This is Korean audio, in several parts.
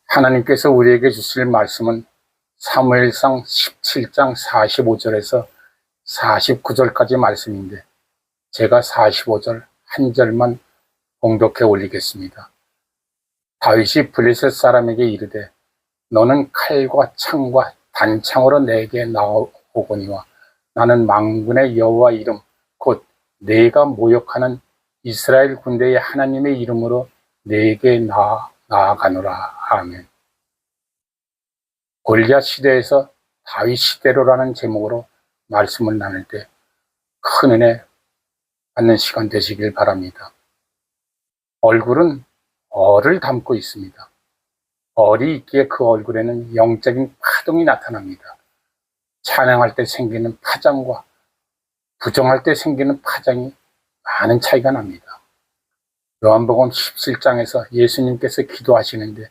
하나님께서 우리에게 주실 말씀은 사무엘상 17장 45절에서 49절까지 말씀인데 제가 45절 한 절만 봉독해 올리겠습니다. 다윗이 블레셋 사람에게 이르되 너는 칼과 창과 단창으로 내게 나오거니와 나는 만군의 여호와 이름 곧 내가 모욕하는 이스라엘 군대의 하나님의 이름으로 내게 나아가노라. 아멘. 골리앗 시대에서 다윗 시대로라는 제목으로 말씀을 나눌 때 큰 은혜 받는 시간 되시길 바랍니다. 얼굴은 얼을 담고 있습니다. 얼이 있기에 그 얼굴에는 영적인 파동이 나타납니다. 찬양할 때 생기는 파장과 부정할 때 생기는 파장이 많은 차이가 납니다. 요한복음 17장에서 예수님께서 기도하시는데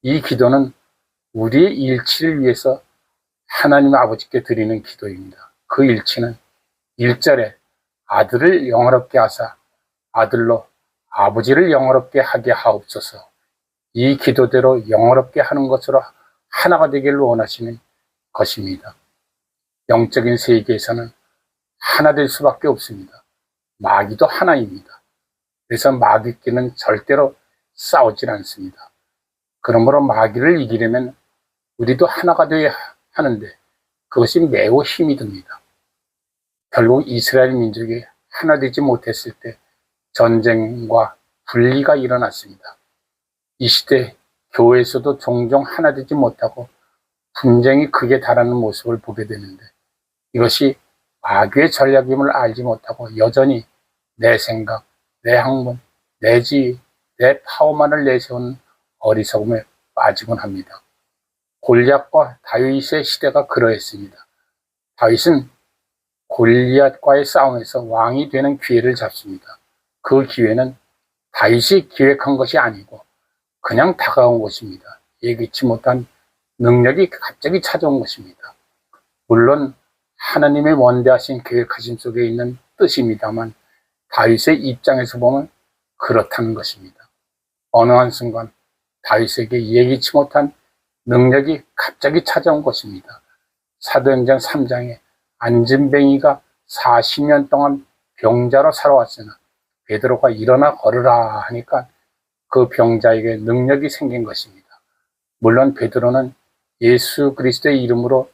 이 기도는 우리의 일치를 위해서 하나님 아버지께 드리는 기도입니다. 그 일치는 1절에 아들을 영화롭게 하사 아들로 아버지를 영화롭게 하게 하옵소서. 이 기도대로 영화롭게 하는 것으로 하나가 되기를 원하시는 것입니다. 영적인 세계에서는 하나 될 수밖에 없습니다. 마귀도 하나입니다. 그래서 마귀끼는 절대로 싸우질 않습니다. 그러므로 마귀를 이기려면 우리도 하나가 되어야 하는데 그것이 매우 힘이 듭니다. 결국 이스라엘 민족이 하나 되지 못했을 때 전쟁과 분리가 일어났습니다. 이 시대 교회에서도 종종 하나 되지 못하고 분쟁이 극에 달하는 모습을 보게 되는데 이것이 마귀의 전략임을 알지 못하고 여전히 내 생각, 내 학문, 내 지위, 내 파워만을 내세우는 어리석음에 빠지곤 합니다. 골리앗과 다윗의 시대가 그러했습니다. 다윗은 골리앗과의 싸움에서 왕이 되는 기회를 잡습니다. 그 기회는 다윗이 기획한 것이 아니고 그냥 다가온 것입니다. 예기치 못한 능력이 갑자기 찾아온 것입니다. 물론 하나님의 원대하신 계획하심 속에 있는 뜻입니다만 다윗의 입장에서 보면 그렇다는 것입니다. 어느 한순간 다윗에게 예기치 못한 능력이 갑자기 찾아온 것입니다. 사도행전 3장에 안진뱅이가 40년 동안 병자로 살아왔으나 베드로가 일어나 걸으라 하니까 그 병자에게 능력이 생긴 것입니다. 물론 베드로는 예수 그리스도의 이름으로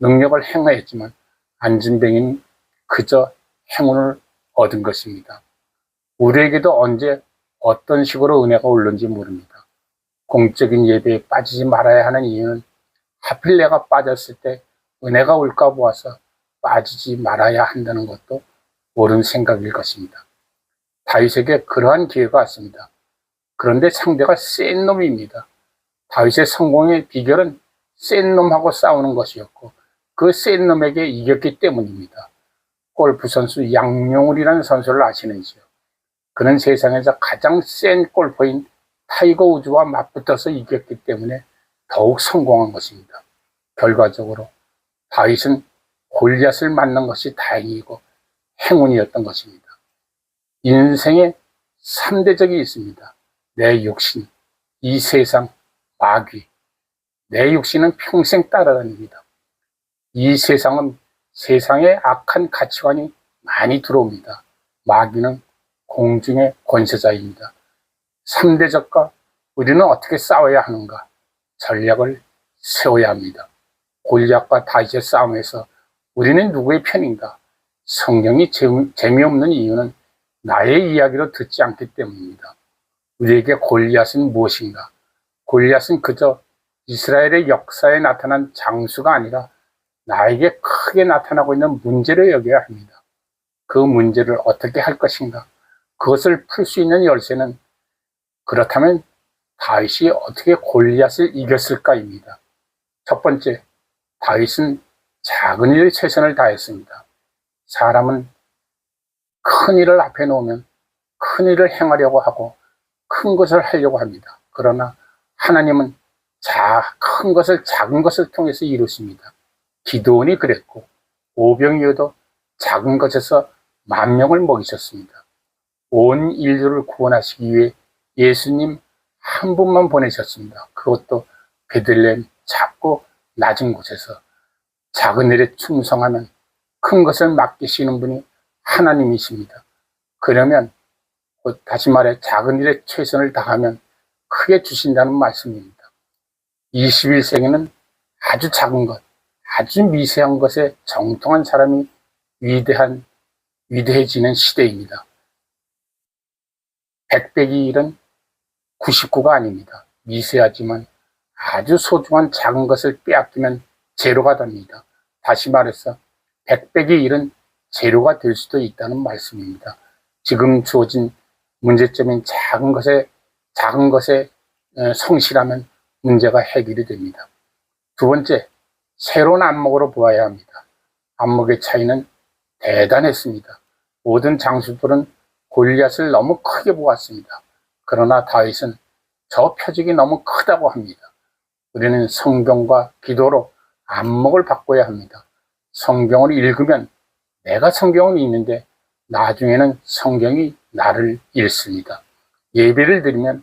능력을 행하였지만 안진뱅이는 그저 행운을 얻은 것입니다. 우리에게도 언제 어떤 식으로 은혜가 올는지 모릅니다. 공적인 예배에 빠지지 말아야 하는 이유는 하필 내가 빠졌을 때 은혜가 올까 보아서 빠지지 말아야 한다는 것도 옳은 생각일 것입니다. 다윗에게 그러한 기회가 왔습니다. 그런데 상대가 센 놈입니다. 다윗의 성공의 비결은 센 놈하고 싸우는 것이었고 그 센 놈에게 이겼기 때문입니다. 골프 선수 양용울이라는 선수를 아시는지요? 그는 세상에서 가장 센 골퍼인 타이거 우즈와 맞붙어서 이겼기 때문에 더욱 성공한 것입니다. 결과적으로 다윗은 골리앗을 만난 것이 다행이고 행운이었던 것입니다. 인생에 3대적이 있습니다. 내 육신, 이 세상, 마귀. 내 육신은 평생 따라다닙니다. 이 세상은 세상에 악한 가치관이 많이 들어옵니다. 마귀는 공중의 권세자입니다. 3대적과 우리는 어떻게 싸워야 하는가? 전략을 세워야 합니다. 골리앗과 다윗의 싸움에서 우리는 누구의 편인가? 성경이 재미없는 이유는 나의 이야기로 듣지 않기 때문입니다. 우리에게 골리앗은 무엇인가? 골리앗은 그저 이스라엘의 역사에 나타난 장수가 아니라 나에게 크게 나타나고 있는 문제를 여겨야 합니다. 그 문제를 어떻게 할 것인가? 그것을 풀 수 있는 열쇠는 그렇다면 다윗이 어떻게 골리앗을 이겼을까입니다. 첫 번째, 다윗은 작은 일에 최선을 다했습니다. 사람은 큰 일을 앞에 놓으면 큰 일을 행하려고 하고 큰 것을 하려고 합니다. 그러나 하나님은 큰 것을 작은 것을 통해서 이루십니다. 기드온이 그랬고 오병이어도 작은 것에서 10,000명을 먹이셨습니다. 온 인류를 구원하시기 위해 예수님 한 분만 보내셨습니다. 그것도 베들레헴 작고 낮은 곳에서 작은 일에 충성하면 큰 것을 맡기시는 분이 하나님이십니다. 그러면 다시 말해 작은 일에 최선을 다하면 크게 주신다는 말씀입니다. 21세기는 아주 작은 것, 아주 미세한 것에 정통한 사람이 위대해지는 시대입니다. 100 빼기 1은 99가 아닙니다. 미세하지만 아주 소중한 작은 것을 빼앗기면 제로가 됩니다. 다시 말해서 100 빼기 1은 제로가 될 수도 있다는 말씀입니다. 지금 주어진 문제점인 작은 것에 성실하면 문제가 해결이 됩니다. 두 번째, 새로운 안목으로 보아야 합니다. 안목의 차이는 대단했습니다. 모든 장수들은 골리앗을 너무 크게 보았습니다. 그러나 다윗은 저 표적이 너무 크다고 합니다. 우리는 성경과 기도로 안목을 바꿔야 합니다. 성경을 읽으면 내가 성경을 읽는데 나중에는 성경이 나를 읽습니다. 예배를 드리면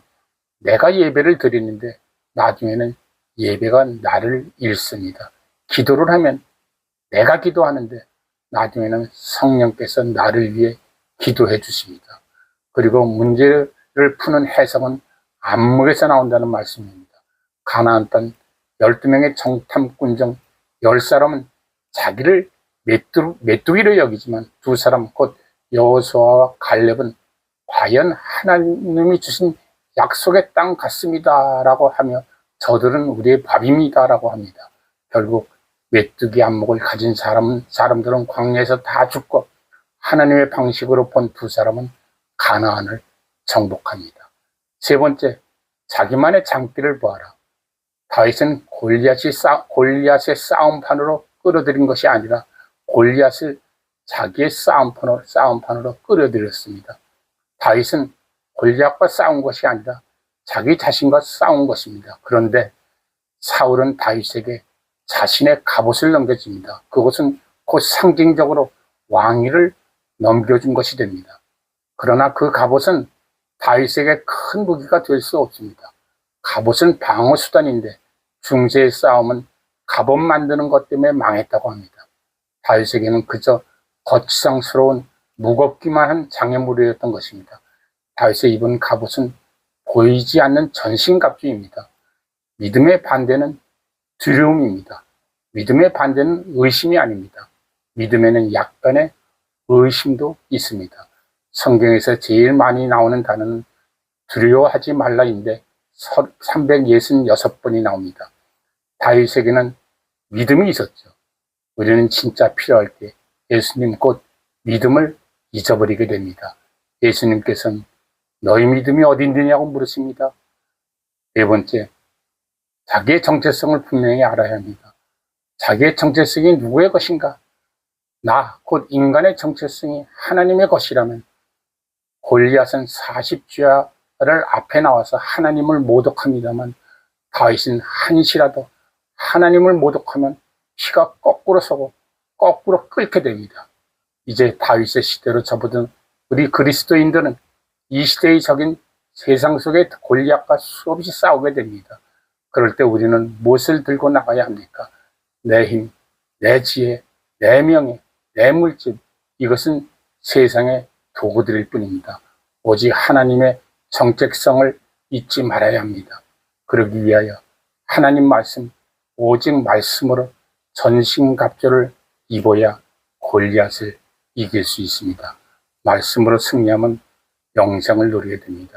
내가 예배를 드리는데 나중에는 예배가 나를 읽습니다. 기도를 하면 내가 기도하는데 나중에는 성령께서 나를 위해 기도해 주십니다. 그리고 문제를 푸는 해석은 안목에서 나온다는 말씀입니다. 가나안 땅 12명의 정탐꾼 중 10사람은 자기를 메뚜기로 여기지만 두 사람 곧 여호수아와 갈렙은 과연 하나님이 주신 약속의 땅 같습니다 라고 하며 저들은 우리의 밥입니다 라고 합니다. 결국 메뚜기 안목을 가진 사람들은 광야에서 다 죽고 하나님의 방식으로 본 두 사람은 가나안을 정복합니다. 세 번째, 자기만의 장비를 보아라. 다윗은 골리앗의 싸움판으로 끌어들인 것이 아니라 골리앗을 자기의 싸움판으로 끌어들였습니다. 다윗은 골리앗과 싸운 것이 아니라 자기 자신과 싸운 것입니다. 그런데 사울은 다윗에게 자신의 갑옷을 넘겨줍니다. 그것은 곧 상징적으로 왕위를 넘겨준 것이 됩니다. 그러나 그 갑옷은 다윗에게 큰 무기가 될 수 없습니다. 갑옷은 방어수단인데 중세의 싸움은 갑옷 만드는 것 때문에 망했다고 합니다. 다윗에게는 그저 거치장스러운 무겁기만 한 장애물이었던 것입니다. 다윗의 입은 갑옷은 보이지 않는 전신갑주입니다. 믿음의 반대는 두려움입니다. 믿음의 반대는 의심이 아닙니다. 믿음에는 약간의 의심도 있습니다. 성경에서 제일 많이 나오는 단어는 두려워하지 말라인데 366번이 나옵니다. 다윗에게는 믿음이 있었죠. 우리는 진짜 필요할 때 예수님 곧 믿음을 잊어버리게 됩니다. 예수님께서는 너희 믿음이 어디 있느냐고 물으십니다. 네 번째, 자기의 정체성을 분명히 알아야 합니다. 자기의 정체성이 누구의 것인가? 나, 곧 인간의 정체성이 하나님의 것이라면 골리앗은 40주야를 앞에 나와서 하나님을 모독합니다만 다윗은 한시라도 하나님을 모독하면 피가 거꾸로 서고 거꾸로 끓게 됩니다. 이제 다윗의 시대로 접어든 우리 그리스도인들은 이 시대의 적인 세상 속의 골리앗과 수없이 싸우게 됩니다. 그럴 때 우리는 무엇을 들고 나가야 합니까? 내 힘, 내 지혜, 내 명예, 내 물질, 이것은 세상의 도구들일 뿐입니다. 오직 하나님의 정체성을 잊지 말아야 합니다. 그러기 위하여 하나님 말씀, 오직 말씀으로 전신갑주를 입어야 골리앗을 이길 수 있습니다. 말씀으로 승리하면 영생을 누리게 됩니다.